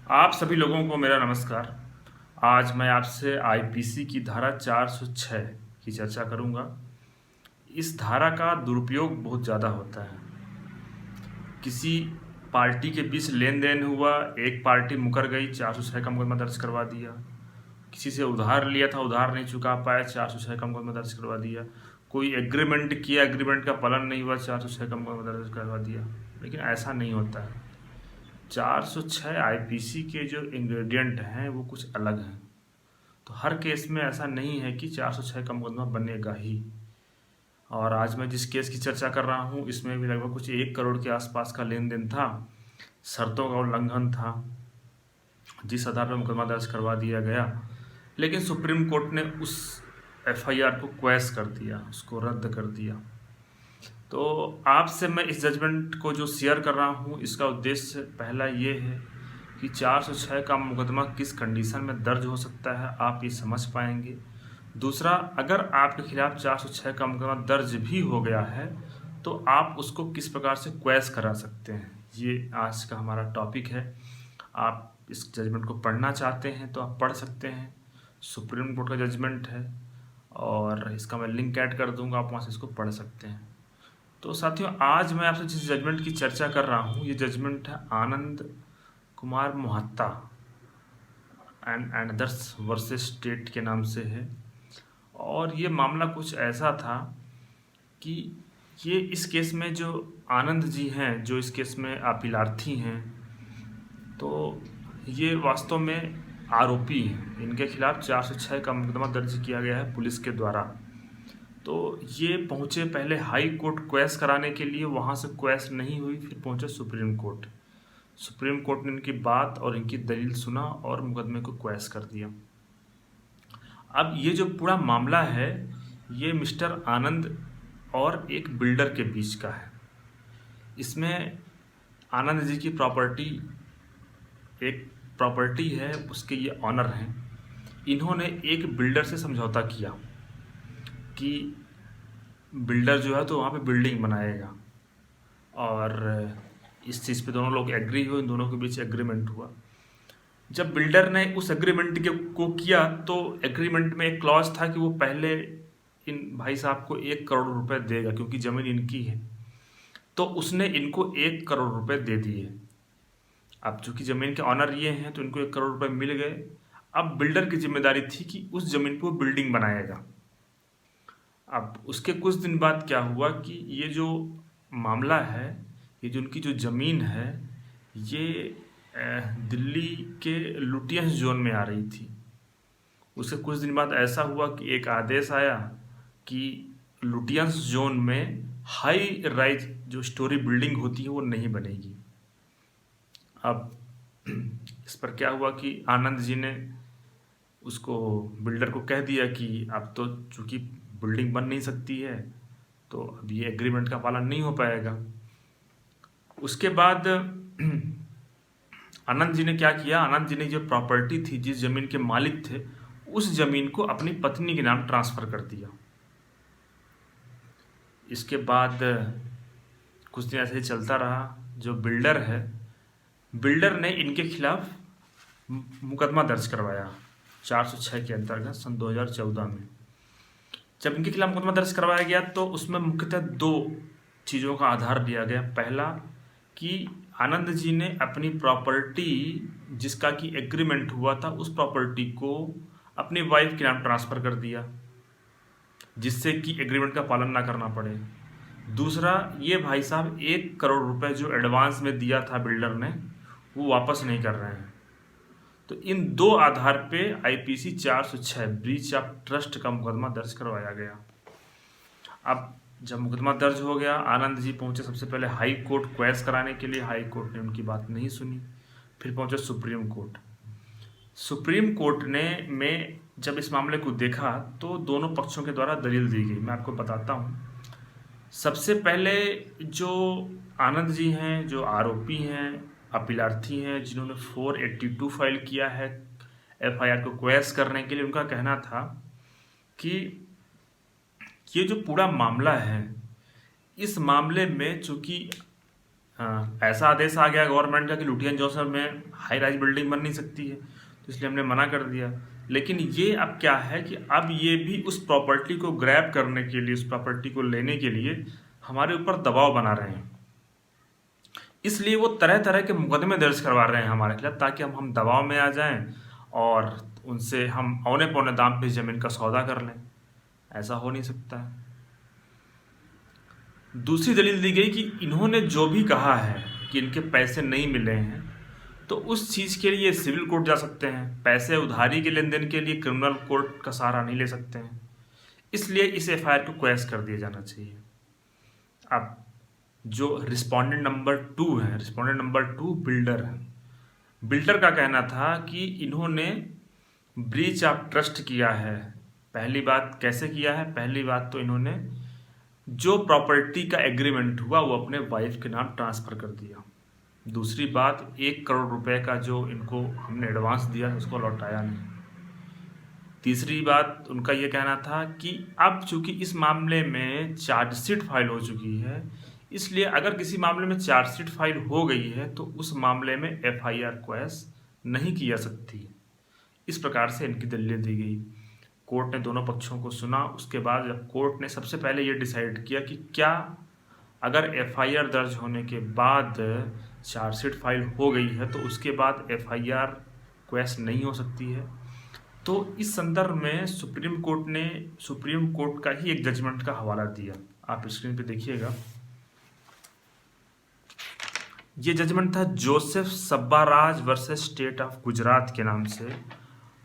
आप सभी लोगों को मेरा नमस्कार। आज मैं आपसे आईपीसी की धारा 406 की चर्चा करूंगा। इस धारा का दुरुपयोग बहुत ज़्यादा होता है। किसी पार्टी के बीच लेन देन हुआ, एक पार्टी मुकर गई, 406 का मुकदमा दर्ज करवा दिया। किसी से उधार लिया था, उधार नहीं चुका पाया, 406 का मुकदमा दर्ज करवा दिया। कोई एग्रीमेंट किया, एग्रीमेंट का पालन नहीं हुआ, 406 का मुकदमा दर्ज करवा दिया। लेकिन ऐसा नहीं होता है। 406 आईपीसी के जो इंग्रेडिएंट हैं वो कुछ अलग हैं। तो हर केस में ऐसा नहीं है कि 406 का मुकदमा बनेगा ही। और आज मैं जिस केस की चर्चा कर रहा हूँ इसमें भी लगभग कुछ 1 करोड़ के आसपास का लेन देन था, शर्तों का उल्लंघन था, जिस आधार पर मुकदमा दर्ज करवा दिया गया। लेकिन सुप्रीम कोर्ट ने उस एफआईआर को क्वैश कर दिया, उसको रद्द कर दिया। तो आपसे मैं इस जजमेंट को जो शेयर कर रहा हूँ इसका उद्देश्य पहला ये है कि 406 का मुकदमा किस कंडीशन में दर्ज हो सकता है, आप ये समझ पाएंगे। दूसरा, अगर आपके खिलाफ 406 का मुकदमा दर्ज भी हो गया है तो आप उसको किस प्रकार से क्वैश करा सकते हैं, ये आज का हमारा टॉपिक है। आप इस जजमेंट को पढ़ना चाहते हैं तो आप पढ़ सकते हैं। सुप्रीम कोर्ट का जजमेंट है और इसका मैं लिंक ऐड कर दूंगा, आप वहाँ से इसको पढ़ सकते हैं। तो साथियों, आज मैं आपसे जिस जजमेंट की चर्चा कर रहा हूँ ये जजमेंट है Anand Kumar Mohta and others versus state के नाम से है। और ये मामला कुछ ऐसा था कि ये इस केस में जो आनंद जी हैं, जो इस केस में अपीलार्थी हैं, तो ये वास्तव में आरोपी हैं। इनके खिलाफ 406 का मुकदमा दर्ज किया गया है पुलिस के द्वारा। तो ये पहुँचे पहले हाई कोर्ट क्वैश कराने के लिए, वहाँ से क्वैश नहीं हुई, फिर पहुँचे सुप्रीम कोर्ट। सुप्रीम कोर्ट ने इनकी बात और इनकी दलील सुना और मुकदमे को क्वैश कर दिया। अब ये जो पूरा मामला है ये मिस्टर आनंद और एक बिल्डर के बीच का है। इसमें आनंद जी की एक प्रॉपर्टी है, उसके ये ऑनर हैं। इन्होंने एक बिल्डर से समझौता किया कि बिल्डर जो है तो वहाँ पे बिल्डिंग बनाएगा, और इस चीज़ पे दोनों लोग एग्री हुए, इन दोनों के बीच एग्रीमेंट हुआ। जब बिल्डर ने उस एग्रीमेंट को किया तो एग्रीमेंट में एक क्लॉज था कि वो पहले इन भाई साहब को 1 करोड़ रुपए देगा, क्योंकि ज़मीन इनकी है। तो उसने इनको 1 करोड़ रुपए दे दिए। अब चूंकि ज़मीन के ऑनर ये हैं तो इनको 1 करोड़ रुपए मिल गए। अब बिल्डर की जिम्मेदारी थी कि उस ज़मीन पर वो बिल्डिंग बनाएगा। अब उसके कुछ दिन बाद क्या हुआ कि ये जो मामला है, ये जो उनकी जो ज़मीन है, ये दिल्ली के लुटियंस जोन में आ रही थी। उसके कुछ दिन बाद ऐसा हुआ कि एक आदेश आया कि लुटियंस जोन में हाई राइज जो स्टोरी बिल्डिंग होती है वो नहीं बनेगी। अब इस पर क्या हुआ कि आनंद जी ने उसको बिल्डर को कह दिया कि अब तो चूंकि बिल्डिंग बन नहीं सकती है तो अब ये एग्रीमेंट का पालन नहीं हो पाएगा। उसके बाद आनंद जी ने क्या किया, आनंद जी ने जो प्रॉपर्टी थी, जिस ज़मीन के मालिक थे, उस ज़मीन को अपनी पत्नी के नाम ट्रांसफ़र कर दिया। इसके बाद कुछ दिन ऐसे ही चलता रहा। जो बिल्डर है, बिल्डर ने इनके खिलाफ मुकदमा दर्ज करवाया 406 के अंतर्गत सन 2014 में। जब इनके खिलाफ मुकदमा दर्ज करवाया गया तो उसमें मुख्यतः 2 चीज़ों का आधार दिया गया। पहला कि आनंद जी ने अपनी प्रॉपर्टी, जिसका कि एग्रीमेंट हुआ था, उस प्रॉपर्टी को अपनी वाइफ के नाम ट्रांसफ़र कर दिया, जिससे कि एग्रीमेंट का पालन ना करना पड़े। दूसरा, ये भाई साहब 1 करोड़ रुपए जो एडवांस में दिया था बिल्डर ने, वो वापस नहीं कर रहे हैं। तो इन 2 आधार पे आईपीसी 406 ब्रीच ऑफ ट्रस्ट का मुकदमा दर्ज करवाया गया। अब जब मुकदमा दर्ज हो गया, आनंद जी पहुंचे सबसे पहले हाई कोर्ट क्वैश कराने के लिए। हाई कोर्ट ने उनकी बात नहीं सुनी। फिर पहुंचे सुप्रीम कोर्ट। सुप्रीम कोर्ट ने में जब इस मामले को देखा तो दोनों पक्षों के द्वारा दलील दी गई। मैं आपको बताता हूँ। सबसे पहले जो आनंद जी हैं, जो आरोपी हैं, अपीलार्थी हैं, जिन्होंने 482 फाइल किया है एफआईआर को क्वैश करने के लिए, उनका कहना था कि ये जो पूरा मामला है, इस मामले में चूंकि हाँ, ऐसा आदेश आ गया गवर्नमेंट का कि लुटियन चौसर में हाई राइज बिल्डिंग बन नहीं सकती है, तो इसलिए हमने मना कर दिया। लेकिन ये अब क्या है कि अब ये भी उस प्रॉपर्टी को ग्रैब करने के लिए, उस प्रॉपर्टी को लेने के लिए हमारे ऊपर दबाव बना रहे हैं। इसलिए वो तरह तरह के मुकदमे दर्ज करवा रहे हैं हमारे खिलाफ, ताकि हम दबाव में आ जाएं और उनसे हम औने पौने दाम पे ज़मीन का सौदा कर लें। ऐसा हो नहीं सकता है। दूसरी दलील दी गई कि इन्होंने जो भी कहा है कि इनके पैसे नहीं मिले हैं, तो उस चीज़ के लिए सिविल कोर्ट जा सकते हैं। पैसे उधारी के लेन देन के लिए क्रिमिनल कोर्ट का सहारा नहीं ले सकते हैं। इसलिए इस एफआईआर को क्वैश कर दिया जाना चाहिए। अब जो रिस्पोंडेंट नंबर 2 है, रिस्पोंडेंट नंबर 2 बिल्डर है। बिल्डर का कहना था कि इन्होंने ब्रीच ऑफ ट्रस्ट किया है। पहली बात कैसे किया है? पहली बात तो इन्होंने जो प्रॉपर्टी का एग्रीमेंट हुआ वो अपने वाइफ के नाम ट्रांसफ़र कर दिया। दूसरी बात, 1 करोड़ रुपए का जो इनको हमने एडवांस दिया उसको लौटाया नहीं। तीसरी बात उनका ये कहना था कि अब चूंकि इस मामले में चार्जशीट फाइल हो चुकी है, इसलिए अगर किसी मामले में चार्जशीट फाइल हो गई है तो उस मामले में एफआईआर क्वैश नहीं की जा सकती। इस प्रकार से इनकी दलीलें दी गई। कोर्ट ने दोनों पक्षों को सुना। उसके बाद जब कोर्ट ने सबसे पहले ये डिसाइड किया कि क्या अगर एफआईआर दर्ज होने के बाद चार्जशीट फाइल हो गई है तो उसके बाद एफआईआर क्वैश नहीं हो सकती है। तो इस संदर्भ में सुप्रीम कोर्ट ने सुप्रीम कोर्ट का ही एक जजमेंट का हवाला दिया। आप स्क्रीन पे देखिएगा, ये जजमेंट था Joseph Sabbaraj versus state of Gujarat के नाम से।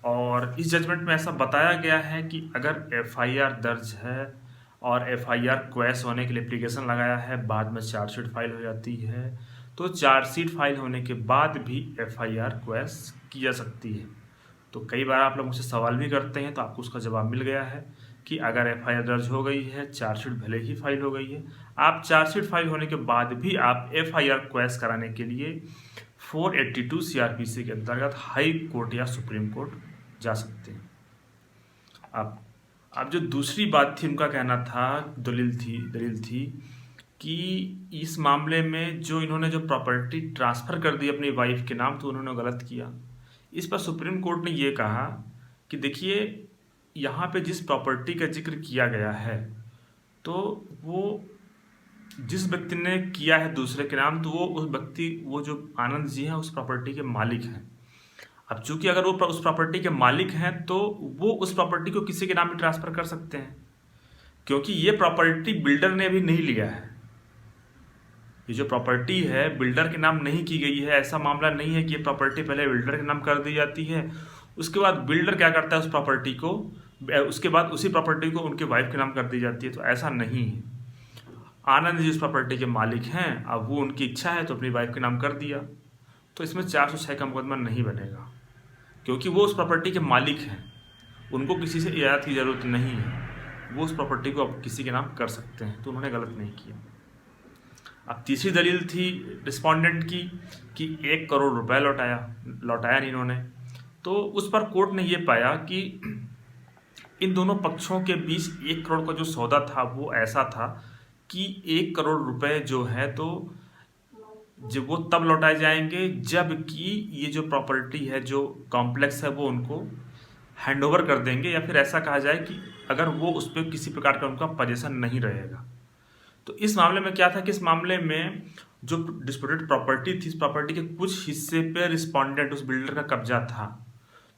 और इस जजमेंट में ऐसा बताया गया है कि अगर एफआईआर दर्ज है और एफआईआर क्वैश होने के लिए एप्लीकेशन लगाया है, बाद में चार्जशीट फाइल हो जाती है, तो चार्जशीट फाइल होने के बाद भी एफआईआर क्वैश की जा सकती है। तो कई बार आप लोग मुझसे सवाल भी करते हैं, तो आपको उसका जवाब मिल गया है कि अगर एफआईआर दर्ज हो गई है, चार्जशीट भले ही फाइल हो गई है, आप चार्जशीट फाइल होने के बाद भी आप एफआईआर क्वैश कराने के लिए 482 सीआरपीसी के अंतर्गत हाई कोर्ट या सुप्रीम कोर्ट जा सकते हैं। अब जो दूसरी बात थी, उनका कहना था, दलील थी कि इस मामले में जो इन्होंने जो प्रॉपर्टी ट्रांसफ़र कर दी अपनी वाइफ के नाम, तो उन्होंने गलत किया। इस पर सुप्रीम कोर्ट ने ये कहा कि देखिए, यहाँ पे जिस प्रॉपर्टी का जिक्र किया गया है तो वो जिस व्यक्ति ने किया है दूसरे के नाम, तो वो जो आनंद जी हैं उस प्रॉपर्टी के मालिक हैं। अब चूंकि अगर वो उस प्रॉपर्टी के मालिक हैं तो वो उस प्रॉपर्टी को किसी के नाम पे ट्रांसफ़र कर सकते हैं, क्योंकि ये प्रॉपर्टी बिल्डर ने अभी नहीं लिया है। ये जो प्रॉपर्टी है बिल्डर के नाम नहीं की गई है। ऐसा मामला नहीं है कि ये प्रॉपर्टी पहले बिल्डर के नाम कर दी जाती है, उसके बाद बिल्डर क्या करता है उस प्रॉपर्टी को, उसके बाद उसी प्रॉपर्टी को उनके वाइफ के नाम कर दी जाती है। तो ऐसा नहीं है। आनंद जी उस प्रॉपर्टी के मालिक हैं, अब वो उनकी इच्छा है तो अपनी वाइफ के नाम कर दिया, तो इसमें 406 का मुकदमा नहीं बनेगा, क्योंकि वो उस प्रॉपर्टी के मालिक हैं, उनको किसी से इजाज़त की ज़रूरत नहीं है, वो उस प्रॉपर्टी को अब किसी के नाम कर सकते हैं, तो उन्होंने गलत नहीं किया। अब तीसरी दलील थी रिस्पोंडेंट की कि 1 करोड़ रुपए लौटाया नहीं इन्होंने। तो उस पर कोर्ट ने ये पाया कि इन दोनों पक्षों के बीच 1 करोड़ का जो सौदा था वो ऐसा था कि 1 करोड़ रुपए जो है तो जब वो तब लौटाए जाएंगे जबकि ये जो प्रॉपर्टी है, जो कॉम्प्लेक्स है, वो उनको हैंडओवर कर देंगे, या फिर ऐसा कहा जाए कि अगर वो उस पर किसी प्रकार का उनका पोजीशन नहीं रहेगा। तो इस मामले में क्या था कि इस मामले में जो डिस्प्यूटेड प्रॉपर्टी थी, इस प्रॉपर्टी के कुछ हिस्से पे रिस्पोंडेंट उस बिल्डर का कब्जा था।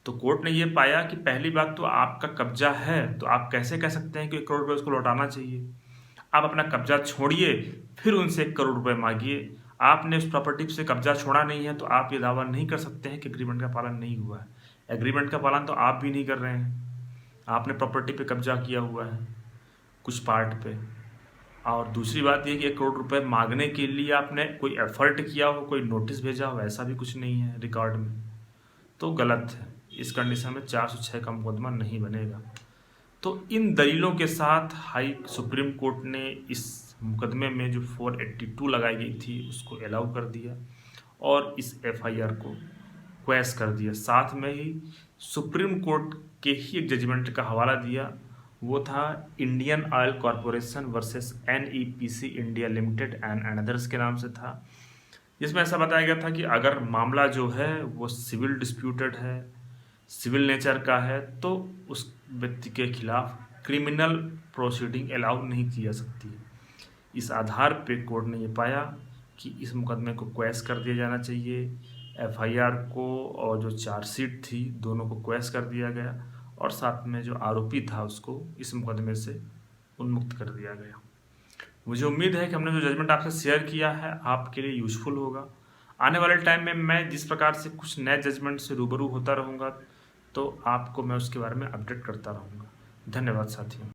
तो कोर्ट ने ये पाया कि पहली बात तो आपका कब्जा है, तो आप कैसे कह सकते हैं कि 1 करोड़ रुपये उसको लौटाना चाहिए। आप अपना कब्जा छोड़िए, फिर उनसे 1 करोड़ रुपये मांगिए। आपने उस प्रॉपर्टी से कब्जा छोड़ा नहीं है, तो आप ये दावा नहीं कर सकते हैं कि एग्रीमेंट का पालन नहीं हुआ है। एग्रीमेंट का पालन तो आप भी नहीं कर रहे हैं। आपने प्रॉपर्टी पे कब्जा किया हुआ है कुछ पार्ट पे। और दूसरी बात ये कि 1 करोड़ रुपए मांगने के लिए आपने कोई एफर्ट किया हो, कोई नोटिस भेजा हो, ऐसा भी कुछ नहीं है रिकॉर्ड में, तो गलत है। इस कंडीशन में 406 का मुकदमा नहीं बनेगा। तो इन दलीलों के साथ सुप्रीम कोर्ट ने इस मुकदमे में जो 482 लगाई गई थी उसको अलाउ कर दिया और इस एफआईआर को क्वैश कर दिया। साथ में ही सुप्रीम कोर्ट के ही एक जजमेंट का हवाला दिया, वो था Indian oil corporation versus NEPC India limited and anothers के नाम से था। जिसमें ऐसा बताया गया था कि अगर मामला जो है वो सिविल डिस्प्यूटेड है, सिविल नेचर का है, तो उस व्यक्ति के खिलाफ क्रिमिनल प्रोसीडिंग अलाउ नहीं की जा सकती है। इस आधार पे कोर्ट ने ये पाया कि इस मुकदमे को क्वैश कर दिया जाना चाहिए। एफआईआर को और जो चार्जशीट थी दोनों को क्वैश कर दिया गया और साथ में जो आरोपी था उसको इस मुकदमे से उन्मुक्त कर दिया गया। मुझे उम्मीद है कि हमने जो जजमेंट आपसे शेयर किया है आपके लिए यूज़फुल होगा। आने वाले टाइम में मैं जिस प्रकार से कुछ नए जजमेंट से रूबरू होता रहूँगा तो आपको मैं उसके बारे में अपडेट करता रहूँगा। धन्यवाद साथियों।